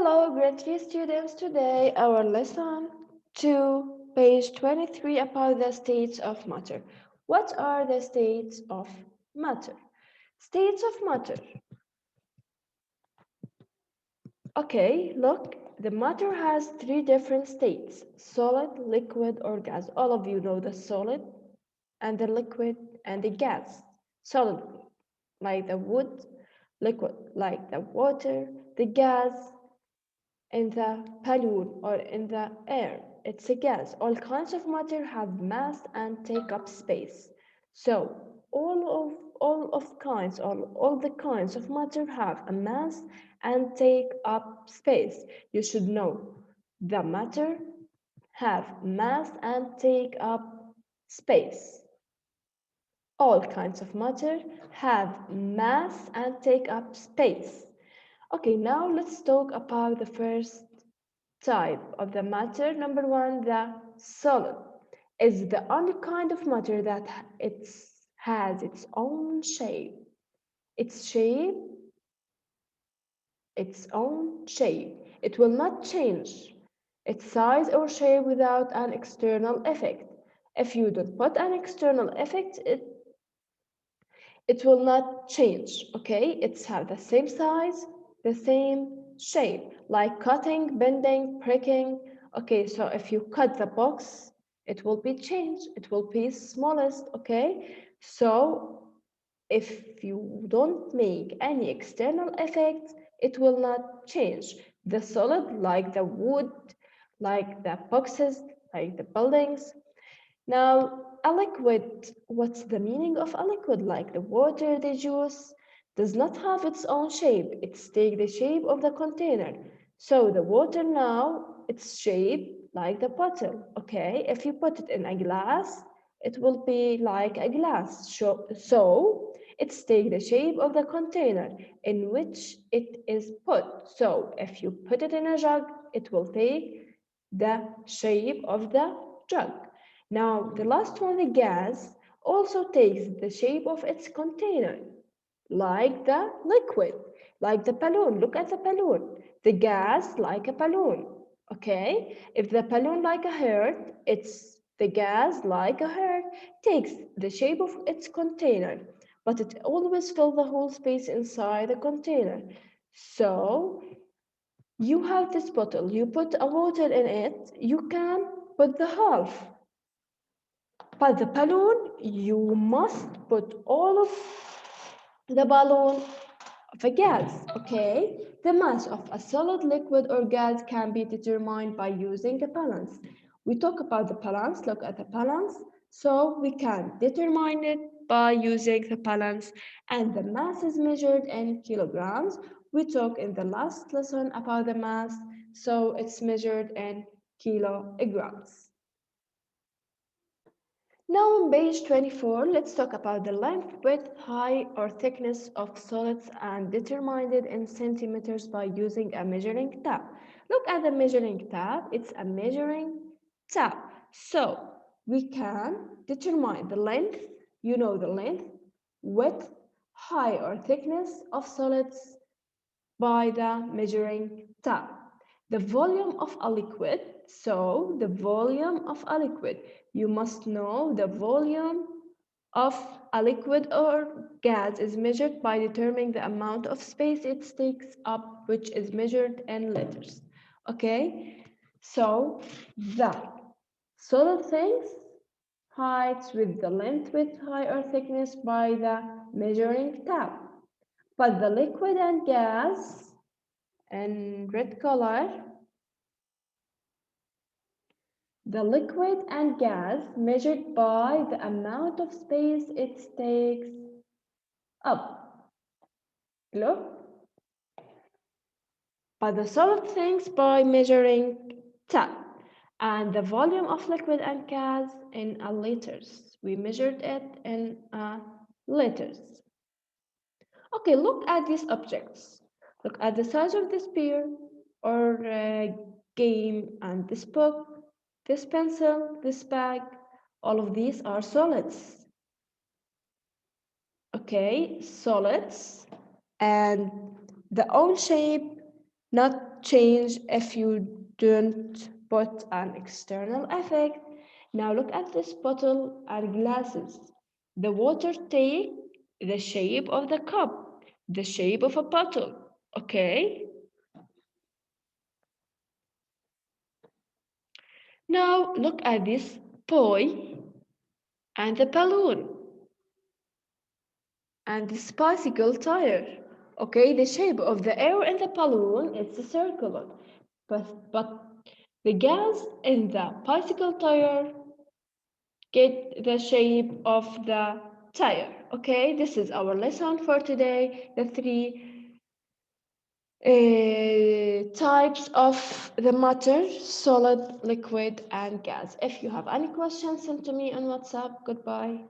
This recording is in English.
Hello, grade 3 students. Today, our lesson 2, page 23 about the states of matter. What are the states of matter? States of matter. Okay, look, the matter has three different states: solid, liquid, or gas. All of you know the solid and the liquid and the gas. Solid, like the wood, liquid, like the water, the gas in the balloon or in the air. It's a gas. All kinds of matter have mass and take up space. So all the kinds of matter have a mass and take up space. You should know the matter have mass and take up space. All kinds of matter have mass and take up space. Okay, now let's talk about the first type of the matter. Number one, the solid is the only kind of matter that has its own shape. Its own shape. It will not change its size or shape without an external effect. If you don't put an external effect, it will not change. Okay, it's have the same size, the same shape, like cutting, bending, pricking. Okay, so if you cut the box, it will be changed, it will be smallest. Okay, so if you don't make any external effects, it will not change. The solid, like the wood, like the boxes, like the buildings. Now, a liquid, what's the meaning of a liquid? Like the water, the juice, does not have its own shape. It's take the shape of the container. So the water now, its shape like the bottle. Okay, if you put it in a glass, it will be like a glass. So it's take the shape of the container in which it is put. So if you put it in a jug, it will take the shape of the jug. Now, the last one, the gas, also takes the shape of its container, like the liquid, like the balloon. Look at the balloon. The gas, like a balloon. Okay? If the balloon like a heart, it's the gas, like a heart, takes the shape of its container, but it always fills the whole space inside the container. So, you have this bottle, you put a water in it, you can put the half. But the balloon, you must put all of the balloon of a gas, okay? The mass of a solid, liquid, or gas can be determined by using a balance. We talk about the balance, look at the balance. So we can determine it by using the balance, and the mass is measured in kilograms. We talked in the last lesson about the mass, so it's measured in kilograms. Now on page 24, let's talk about the length, width, height, or thickness of solids and determine it in centimeters by using a measuring tab. Look at the measuring tab, it's a measuring tab. So we can determine the length, you know the length, width, height, or thickness of solids by the measuring tab. The volume of a liquid, so the volume of a liquid, you must know the volume of a liquid or gas is measured by determining the amount of space it takes up, which is measured in liters. Okay, so the solid things heights with the length, width, height, or thickness by the measuring tab. But the liquid and gas in red color, the liquid and gas measured by the amount of space it takes up. Look. But the solid things by measuring tab. And the volume of liquid and gas in a liters. We measured it in liters. Okay, look at these objects. Look at the size of this beer or game and this book, this pencil, this bag. All of these are solids. Okay, solids and the own shape not change if you don't put an external effect. Now look at this bottle and glasses. The water take the shape of the cup, the shape of a bottle, okay? Now look at this boy and the balloon and this bicycle tire. Okay, the shape of the air in the balloon is circular, but the gas in the bicycle tire get the shape of the tire. Okay, this is our lesson for today. The three types of the matter: solid, liquid, and gas. If you have any questions, send to me on WhatsApp. Goodbye.